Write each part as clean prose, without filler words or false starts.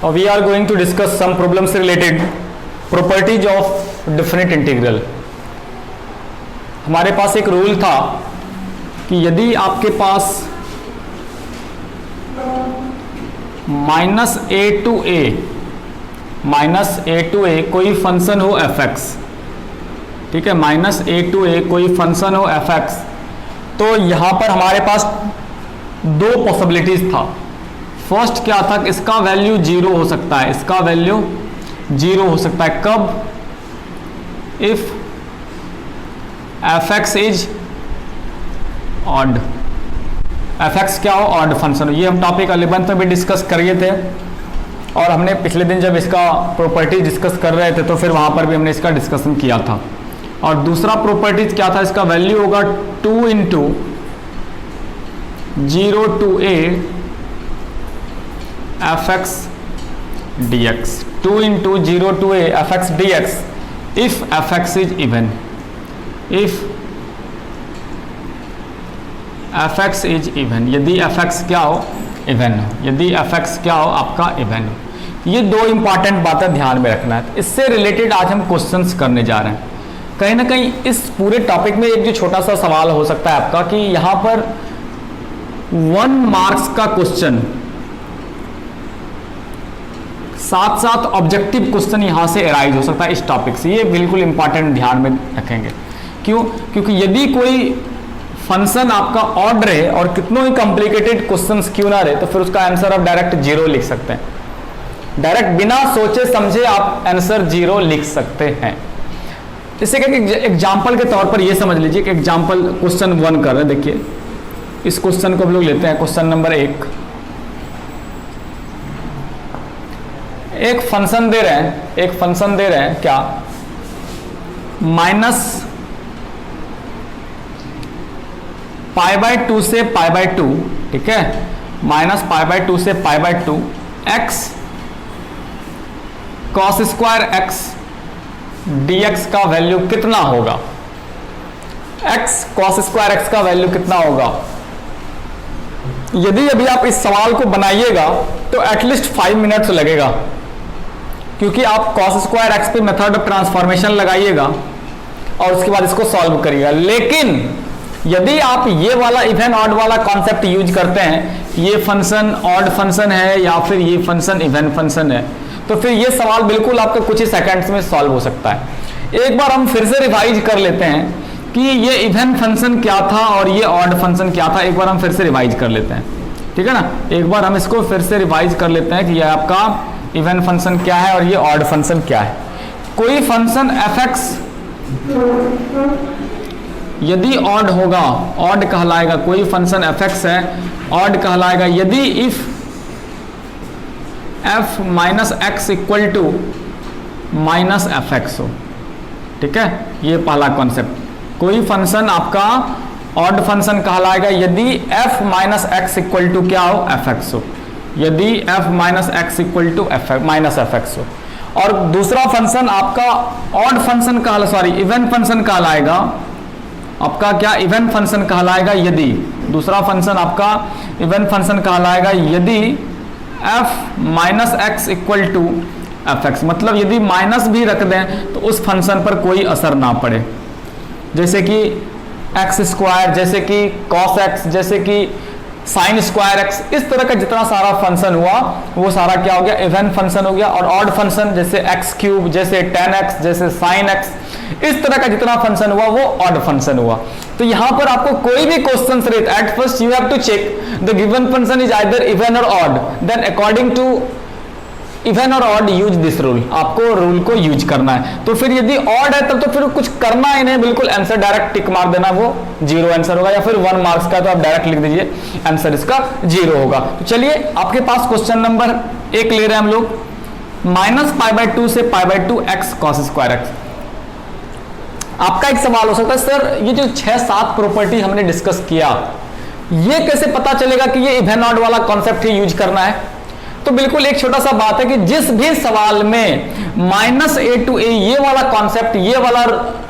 We are going to discuss some problems related properties of definite integral. हमारे पास एक rule था कि यदि आपके पास -a to a कोई फंक्शन हो f(x), ठीक है, -a कोई फंक्शन हो f(x), तो यहां पर हमारे पास दो पॉसिबिलिटीज था। फर्स्ट क्या था कि इसका वैल्यू 0 हो सकता है, इसका वैल्यू 0 हो सकता है। कब? If f(x) is odd, f(x) क्या हो? ऑड फंक्शन हो। ये हम टॉपिक 11th में भी डिस्कस कर रहे थे और हमने पिछले दिन जब इसका प्रॉपर्टी डिस्कस कर रहे थे तो फिर वहां पर भी हमने इसका डिस्कशन किया था। और दूसरा प्रॉपर्टीज क्या था? इसका वैल्यू होगा 2 × 0 to a f(x) dx, 2 × 0 to a f(x) dx if f(x) is even, if f(x) is even, यदि f(x) क्या हो? इवन हो। यदि f(x) क्या हो? आपका इवन हो। ये दो इंपॉर्टेंट बातें ध्यान में रखना है। इससे रिलेटेड आज हम क्वेश्चंस करने जा रहे हैं। कहीं ना कहीं इस पूरे टॉपिक में एक जो छोटा सा सवाल हो सकता है आपका कि यहां पर 1 मार्क्स का क्वेश्चन साथ साथ ऑब्जेक्टिव क्वेश्चन यहां से अराइज हो सकता है इस टॉपिक से। ये बिल्कुल इंपॉर्टेंट ध्यान में रखेंगे। क्यों? क्योंकि यदि कोई फंक्शन आपका ऑड रहे और कितनों ही कॉम्प्लिकेटेड क्वेश्चंस क्यों ना रहे तो फिर उसका आंसर आप डायरेक्ट 0 लिख सकते हैं। डायरेक्ट बिना सोचे समझे आप आंसर 0 लिख सकते हैं। इससे क्या एग्जाम्पल के तौर पर ये समझ लीजिए कि एग्जाम्पल क्वेश्चन 1 कर रहे हैं। देखिए इस क्वेश्चन को हम लोग लेते हैं, क्वेश्चन नंबर 1। एक फंक्शन दे रहे हैं, एक फंक्शन दे रहे हैं क्या? -π/2 से π/2, ठीक है, -π/2 से π/2 x cos² x dx का वैल्यू कितना होगा? x cos² x का वैल्यू कितना होगा? यदि अभी आप इस सवाल को बनाइएगा तो एटलीस्ट 5 मिनट्स लगेगा, क्योंकि आप cos² x पे मेथड ऑफ ट्रांसफॉर्मेशन लगाइएगा और उसके बाद इसको सॉल्व करिएगा। लेकिन यदि आप ये वाला इवन ऑड वाला कॉन्सेप्ट यूज करते हैं, ये फंक्शन ऑड फंक्शन है या फिर ये फंक्शन इवन फंक्शन है, तो फिर ये सवाल बिल्कुल आपका कुछ ही सेकंड्स में सॉल्व हो सकता है। एक बार हम फिर से रिवाइज कर लेते हैं कि ये इवन फंक्शन क्या था और ये ऑड फंक्शन क्या था। एक बार हम फिर से रिवाइज कर लेते हैं, ठीक है ना। एक बार हम इसको फिर से रिवाइज कर लेते हैं कि ये आपका इवन फंक्शन क्या है और ये ऑड फंक्शन क्या है। कोई फंक्शन f(x) यदि ऑड होगा, ऑड कहलाएगा। कोई फंक्शन f(x) है, ऑड कहलाएगा यदि इफ f -x = -f(x) हो, ठीक है। ये पहला कॉन्सेप्ट। कोई फंक्शन आपका ऑड फंक्शन कहलाएगा यदि f -x = क्या हो? f(x) हो। यदि f -x = -f(x) हो। और दूसरा फंक्शन आपका ऑड फंक्शन इवन फंक्शन कहलाएगा आपका। क्या? इवन फंक्शन कहलाएगा यदि, दूसरा फंक्शन आपका इवन फंक्शन कहलाएगा यदि f -x = f(x), मतलब यदि माइनस भी रख दें तो उस फंक्शन पर कोई असर ना पड़े, जैसे कि x², जैसे कि cos x, जैसे कि sin² x, इस तरह का जितना सारा फंक्शन हुआ वो सारा क्या हो गया? इवन फंक्शन हो गया। और ऑड फंक्शन जैसे x³, जैसे tan x, जैसे sin x, इस तरह का जितना फंक्शन हुआ वो ऑड फंक्शन हुआ। तो यहां पर आपको कोई भी क्वेश्चन रहे, at first you have to check the given function is either even or odd, then according to even or odd use this rule. आपको रूल को यूज करना है। तो फिर यदि ऑड है तब तो फिर कुछ करना ही नहीं, बिल्कुल आंसर डायरेक्ट टिक मार देना, वो 0 आंसर होगा। या फिर 1 मार्क्स का तो आप डायरेक्ट लिख दीजिए, आंसर इसका 0 होगा। तो चलिए आपके पास क्वेश्चन नंबर 1 ले रहे हैं हम लोग, -π/2 से π/2 x cos² x। आपका एक सवाल हो सकता है, सर ये जो 6-7 प्रॉपर्टी हमने डिस्कस किया, ये कैसे पता चलेगा कि ये इवन ऑड वाला कॉन्सेप्ट ही यूज करना है? तो तो बिल्कुल एक छोटा सा बात है कि जिस भी सवाल में -a to a ये वाला कॉन्सेप्ट, ये वाला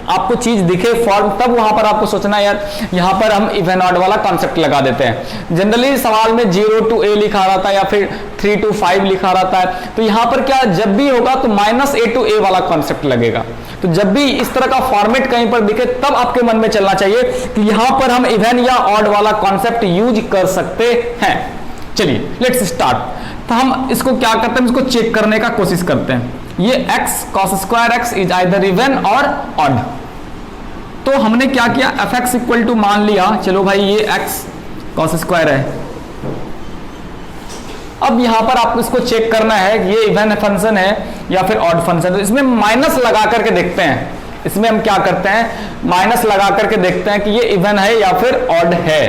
आपको चीज दिखे फॉर्म, तब वहां पर आपको सोचना यार यहां पर हम इवन ऑड वाला कॉन्सेप्ट लगा देते हैं। जनरली सवाल में 0 to a लिखा रहता है या फिर 3 to 5 लिखा रहता है, तो यहां पर क्या जब भी होगा तो -a to a वाला कॉन्सेप्ट लगेगा। तो जब भी इस तरह का फॉर्मेट कहीं पर दिखे तब आपके मन में चलना चाहिए कि यहां पर हम इवन या ऑड वाला कॉन्सेप्ट यूज कर सकते हैं। चलिए लेट्स स्टार्ट। तो हम इसको क्या करते हैं, इसको चेक करने का कोशिश करते हैं। ये x cos square x is either even or odd. तो हमने क्या किया, fx इक्वल टू मान लिया, चलो भाई ये x cos स्क्वायर है। अब यहां पर आपको इसको चेक करना है कि ये इवन फंक्शन है या फिर ऑड फंक्शन। तो इसमें माइनस लगा करके देखते हैं, इसमें हम क्या करते हैं माइनस लगा करके देखते हैं कि ये इवन है या फिर ऑड है।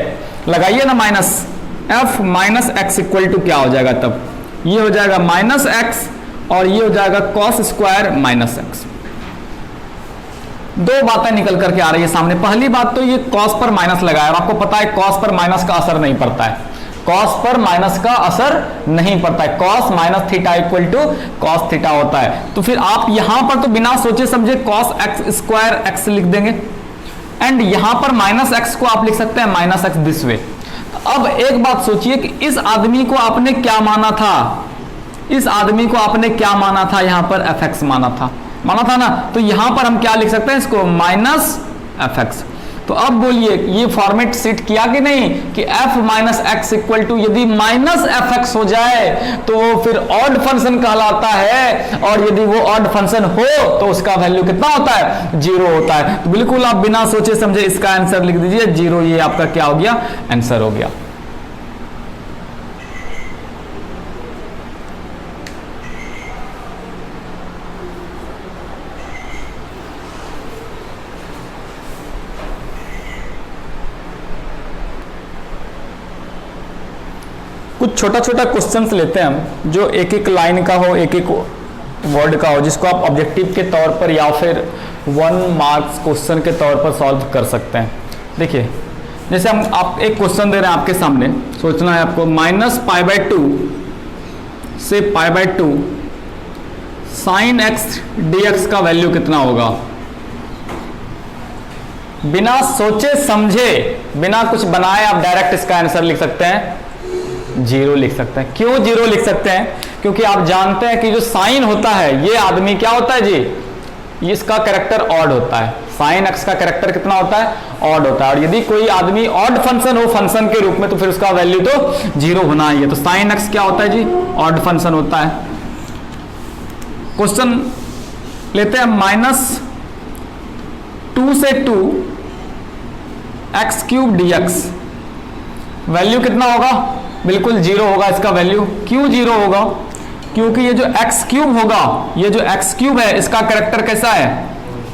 लगाइए ना minus, f minus x equal to क्या हो जाएगा, तब ये हो जाएगा माइनस एक्स और ये हो जाएगा cos स्क्वायर माइनस एक्स। दो बातें निकल करके आ रही है सामने। पहली बात तो ये cos पर माइनस लगाया और आपको पता है cos पर माइनस का असर नहीं पड़ता है, cos पर माइनस का असर नहीं पड़ता है। cos minus theta equal to cos theta होता है। तो फिर आप यहां पर तो बिना सोचे समझे cos एक्स स्क्वायर एक्स लिख देंगे एंड यहां पर माइनस एक्स को आप लिख सकते हैं माइनस एक्स दिस वे। अब एक बात सोचिए कि इस आदमी को आपने क्या माना था, इस आदमी को आपने क्या माना था, यहां पर fx माना था ना। तो यहां पर हम क्या लिख सकते हैं इसको माइनस fx। तो अब बोलिए ये फॉर्मेट सेट किया कि नहीं कि f minus x equal to यदि माइनस fx हो जाए तो वो फिर ऑड फंक्शन कहलाता है, और यदि वो ऑड फंक्शन हो तो उसका वैल्यू कितना होता है, 0 होता है। तो बिल्कुल आप बिना सोचे समझे इसका आंसर लिख दीजिए 0। ये आपका क्या हो गया, आंसर हो गया। कुछ छोटा छोटा क्वेश्चंस लेते हैं हम, जो एक एक लाइन का हो, एक एक वर्ड का हो, जिसको आप ऑब्जेक्टिव के तौर पर या फिर 1 मार्क्स क्वेश्चन के तौर पर सॉल्व कर सकते हैं। देखिए जैसे हम आप एक क्वेश्चन दे रहे हैं आपके सामने, सोचना है आपको -π/2 से π/2 sin x dx का वैल्यू कितना होगा। बिना सोचे समझे, बिना कुछ बनाए आप डायरेक्ट इसका आंसर लिख सकते हैं, 0 लिख सकते हैं। क्यों 0 लिख सकते हैं, क्योंकि आप जानते हैं कि जो साइन होता है ये आदमी क्या होता है जी, इसका कैरेक्टर ऑड होता है। साइन एक्स का कैरेक्टर कितना होता है, ऑड होता है। और यदि कोई आदमी ऑड फंक्शन हो फंक्शन के रूप में तो फिर उसका वैल्यू तो 0 होना ही है। तो साइन एक्स क्या होता है जी, ऑड फंक्शन होता है। क्वेश्चन लेते हैं -2 से 2 x³ dx, वैल्यू कितना होगा, बिल्कुल 0 होगा इसका वैल्यू। क्यों 0 होगा, क्योंकि ये जो x³ होगा, ये जो x³ है इसका कैरेक्टर कैसा है,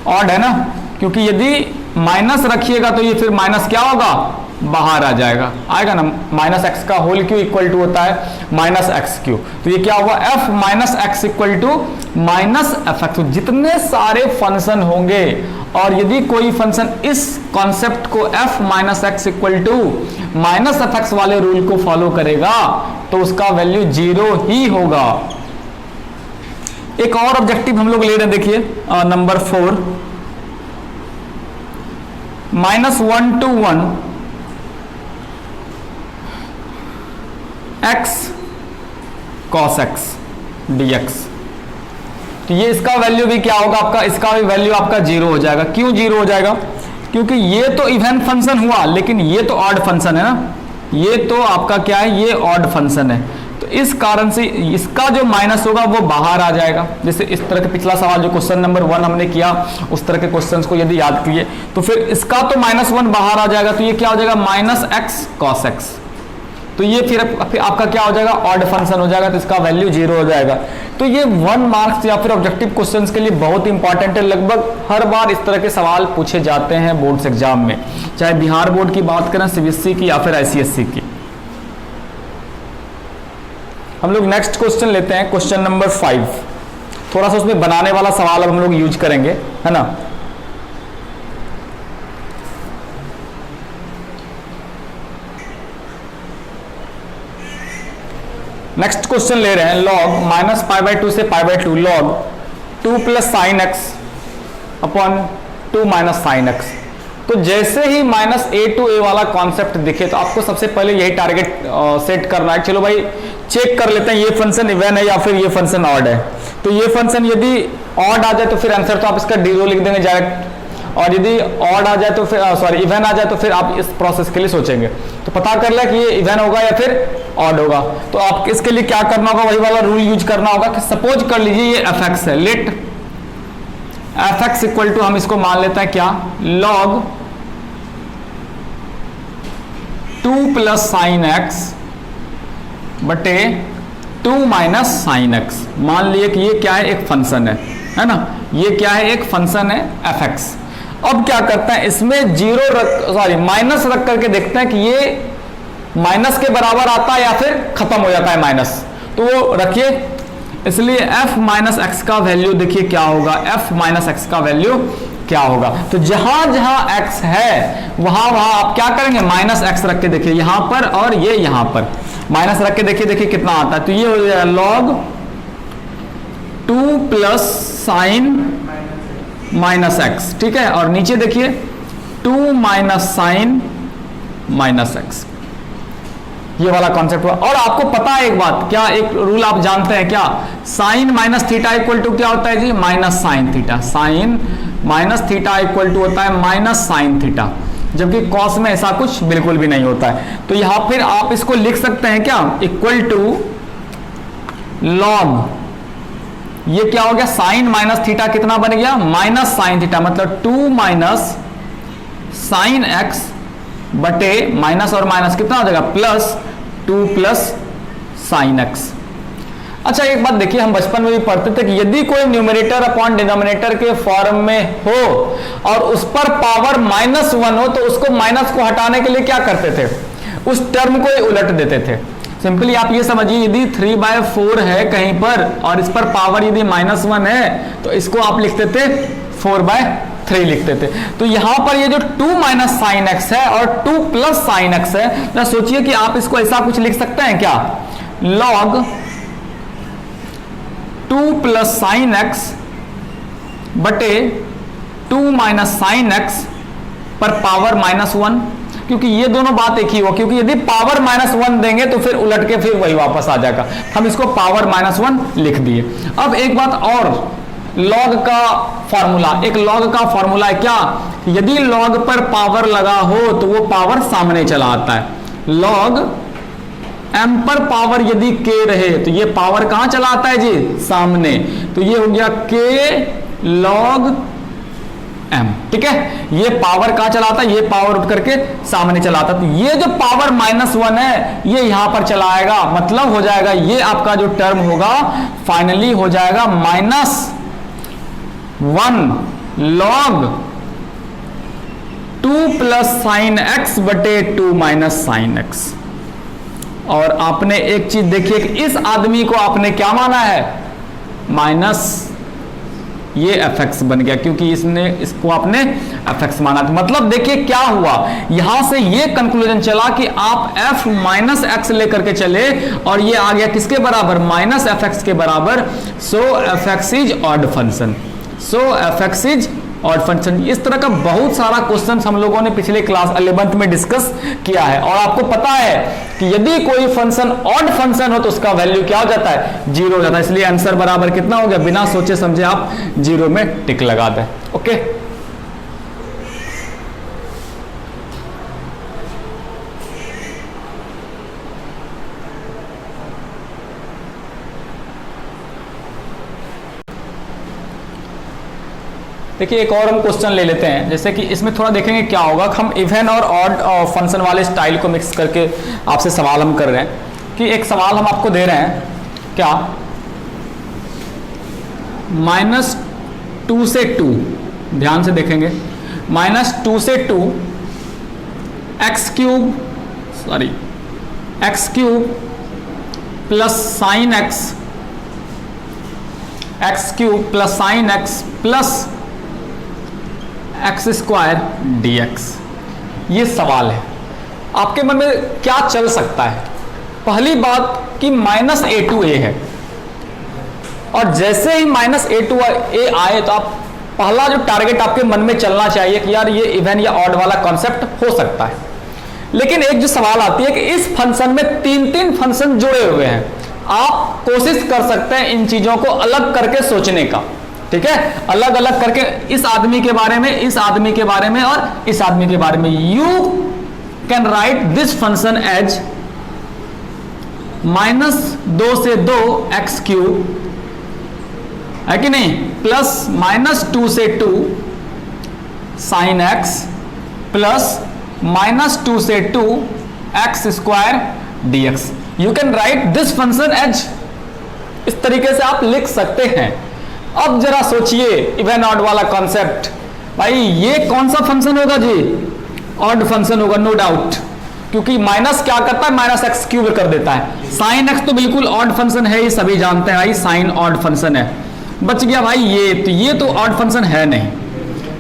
ऑड है ना। क्योंकि यदि माइनस रखिएगा तो ये फिर माइनस क्या होगा, बाहर आ जाएगा, आएगा ना। माइनस एक्स का होल क्यू इक्वल टू होता है माइनस x³। तो ये क्या होगा, f minus x equal to minus fx। जितने सारे फंक्शन होंगे और यदि कोई फंक्शन इस कॉन्सेप्ट को f minus x equal to minus fx वाले रूल को फॉलो करेगा तो उसका वैल्यू 0 ही होगा। एक और ऑब्जेक्टिव हम लोग ले रहे हैं, देखिए number 4, -1 to 1 x cos x dx। तो ये इसका वैल्यू भी क्या होगा आपका, इसका भी वैल्यू आपका 0 हो जाएगा। क्यों 0 हो जाएगा, क्योंकि ये तो इवन फंक्शन हुआ लेकिन ये तो ऑड फंक्शन है ना, ये तो आपका क्या है, ये ऑड फंक्शन है। तो इस कारण से इसका जो माइनस होगा वो बाहर आ जाएगा। जैसे इस तरह के पिछला सवाल जो क्वेश्चन नंबर 1 हमने किया उस तरह के क्वेश्चंस को यदि याद किए तो फिर इसका तो -1 बाहर आ जाएगा। तो ये क्या हो जाएगा, -x cos x। तो ये फिर आपका क्या हो जाएगा, ऑड फंक्शन हो जाएगा, तो इसका वैल्यू 0 हो जाएगा। तो ये 1 मार्क्स या फिर ऑब्जेक्टिव क्वेश्चंस के लिए बहुत इंपॉर्टेंट है। लगभग हर बार इस तरह के सवाल पूछे जाते हैं बोर्ड्स एग्जाम में, चाहे बिहार बोर्ड की बात करें, सीबीएसई की या फिर आईसीएसई की। हम लोग नेक्स्ट क्वेश्चन लेते हैं, क्वेश्चन नंबर 5। थोड़ा सा उसमें बनाने वाला सवाल अब हम लोग यूज करेंगे, है ना। नेक्स्ट क्वेश्चन ले रहे हैं log minus pi by two से pi by two log 2 plus sine x upon 2 minus sine x. तो जैसे ही माइनस ए टू ए वाला कॉन्सेप्ट दिखे तो आपको सबसे पहले यही टारगेट सेट करना है। चलो भाई चेक कर लेते हैं ये फंक्शन इवन है या फिर ये फंक्शन ऑड है। तो ये फंक्शन यदि ऑड आ जाए तो फिर आंसर तो आप इसका 0 लिख देंगे डायरेक्ट, और यदि ऑड आ जाए तो फिर सॉरी इवन आ जाए तो फिर आप इस प्रोसेस के लिए सोचेंगे। तो पता कर ले कि ये इवन होगा या फिर ऑड होगा। तो आप इसके लिए क्या करना होगा, वही वाला रूल यूज करना होगा कि सपोज कर लीजिए ये एफ एक्स है, let f x equal to हम इसको मान लेते हैं क्या, लॉग 2 प्लस साइन एक्स बटे 2 माइनस साइन एक्स। मान लिए कि ये क्या है, एक फंक्शन है ना, ये क्या है, एक फंक्शन है एफ एक्स। अब क्या करते हैं, इसमें माइनस रख करके देखते हैं कि ये माइनस के बराबर आता है या फिर खत्म हो जाता है माइनस। तो वो रखिए, इसलिए f माइनस एक्स का वैल्यू देखिए क्या होगा, f माइनस एक्स का वैल्यू क्या होगा। तो जहां जहां x है वहां वहां आप क्या करेंगे, माइनस एक्स रख के देखिए यहां पर, और ये यहां पर माइनस रख के देखिए कितना आता है। तो ये हो जाएगा log 2 plus sign minus x, ठीक है, और नीचे देखिए 2 माइनस साइन माइनस एक्स, ये वाला कॉन्सेप्ट हुआ। और आपको पता है एक बात, क्या एक रूल आप जानते हैं क्या, sine minus theta equal to क्या होता है जी, minus sine theta. Sine minus theta equal to होता है माइनस साइन थीटा, जबकि कॉस में ऐसा कुछ बिल्कुल भी नहीं होता है। तो यहां फिर आप इसको लिख सकते हैं क्या, इक्वल टू लॉग, ये क्या हो गया, साइन माइनस थीटा कितना बन गया, माइनस साइन थीटा, मतलब 2 माइनस साइन एक्स बटे माइनस और माइनस कितना हो जाएगा, प्लस 2 प्लस साइन एक्स। अच्छा एक बात देखिए, हम बचपन में भी पढ़ते थे कि यदि कोई न्यूमरेटर अपॉन डिनोमिनेटर के फॉर्म में हो और उस पर पावर -1 हो तो उसको माइनस को हटाने के लिए क्या करते थे, उस टर्म को उलट देते थे। सिंपली आप ये समझिए, यदि 3/4 है कहीं पर और इस पर पावर यदि -1 है तो इसको आप लिखते थे 4/3 लिखते थे। तो यहां पर ये जो 2 माइनस साइन एक्स है और 2 प्लस साइन एक्स है, तो सोचिए कि आप इसको ऐसा कुछ लिख सकते हैं क्या, लॉग 2 प्लस साइन एक्स बटे 2 माइनस साइन एक्स पर पावर -1, क्योंकि ये दोनों बात एक ही हो, क्योंकि यदि पावर -1 देंगे तो फिर उलट के फिर वही वापस आ जाएगा। हम इसको पावर -1 लिख दिए। अब एक बात और, लॉग का फॉर्मूला, एक लॉग का फॉर्मूला है क्या, यदि लॉग पर पावर लगा हो तो वो पावर सामने चला आता है। लॉग m पर पावर यदि k रहे तो ये पावर कहां चला आता है जी, सामने। तो ये हो गया k लॉग m, ठीक है, ये पावर कहां चलाता है, ये पावर उठ करके सामने चलाता है। तो ये जो पावर -1 है ये यहां पर चलाएगा, मतलब हो जाएगा ये आपका जो टर्म होगा फाइनली हो जाएगा -1 लॉग 2 प्लस साइन एक्स बटे 2 माइनस साइन एक्स। और आपने एक चीज देखिए कि इस आदमी को आपने क्या माना है, माइनस, ये एफ एक्स बन गया क्योंकि इसको आपने एफ एक्स माना। तो मतलब देखिए क्या हुआ, यहां से ये कंक्लूजन चला कि आप f माइनस एक्स लेकर के चले और ये आ गया किसके बराबर, माइनस एफ एक्स के बराबर। So f x is odd function, so f x is odd function. इस तरह का बहुत सारा क्वेश्चन हम लोगों ने पिछले क्लास 11th में डिस्कस किया है। और आपको पता है कि यदि कोई फंक्शन ऑड फंक्शन हो तो उसका वैल्यू क्या हो जाता है, 0 हो जाता है। इसलिए आंसर बराबर कितना हो गया, बिना सोचे समझे आप 0 में टिक लगा दें। ओके, देखिए एक और हम क्वेश्चन ले लेते हैं, जैसे कि इसमें थोड़ा देखेंगे क्या होगा। हम इवन और ऑड फंक्शन वाले स्टाइल को मिक्स करके आपसे सवाल हम कर रहे हैं कि एक सवाल हम आपको दे रहे हैं क्या, -2 से 2, ध्यान से देखेंगे, -2 से 2 x cube plus sine x plus x square dx। ये सवाल है, आपके मन में क्या चल सकता है। पहली बात, कि माइनस ए टू ए है, और जैसे ही माइनस ए टू ए आए तो आप पहला जो टारगेट आपके मन में चलना चाहिए कि यार ये इवन या ऑड वाला कॉन्सेप्ट हो सकता है। लेकिन एक जो सवाल आती है कि इस फंक्शन में तीन तीन फंक्शन जुड़े हुए हैं, आप कोशिश कर सकते हैं इन चीजों को अलग करके सोचने का, ठीक है, अलग अलग करके इस आदमी के बारे में, इस आदमी के बारे में और इस आदमी के बारे में। You can write this function as -2 से 2 एक्स क्यूब, है कि नहीं, प्लस -2 से 2 साइन एक्स, प्लस -2 से 2 x square d x. You can write this function as, इस तरीके से आप लिख सकते हैं। अब जरा सोचिए इवन ऑड वाला कॉन्सेप्ट, भाई ये कौन सा फंक्शन होगा जी, ऑड फंक्शन होगा नो डाउट, क्योंकि माइनस क्या करता है, माइनस एक्स क्यूब कर देता है। साइन एक्स तो बिल्कुल ऑड फंक्शन है, ये सभी जानते हैं भाई, साइन ऑड फंक्शन है। बच गया भाई ये तो ऑड फंक्शन है नहीं,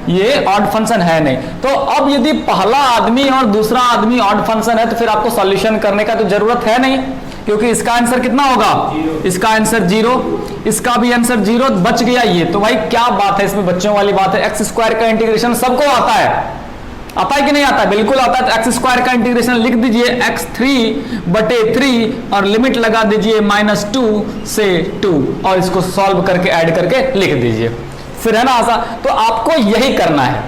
ये ऑड फंक्शन है नहीं। तो अब यदि पहला आदमी और दूसरा आदमी ऑड फंक्शन है तो फिर आपको सॉल्यूशन करने का तो जरूरत है नहीं, क्योंकि इसका आंसर कितना होगा, इसका आंसर 0, इसका भी आंसर 0, बच गया ये। तो भाई क्या बात है, इसमें बच्चों वाली बात है। एक्स स्क्वायर का इंटीग्रेशन सबको आता है, आता है कि नहीं आता है, बिल्कुल आता है। तो एक्स स्क्वायर का इंटीग्रेशन लिख दीजिए x3/3 और लिमिट लगा दीजिए -2 से 2 और इसको सॉल्व करके ऐड करके लिख दीजिए, फिर है ना आसान। तो आपको यही करना है।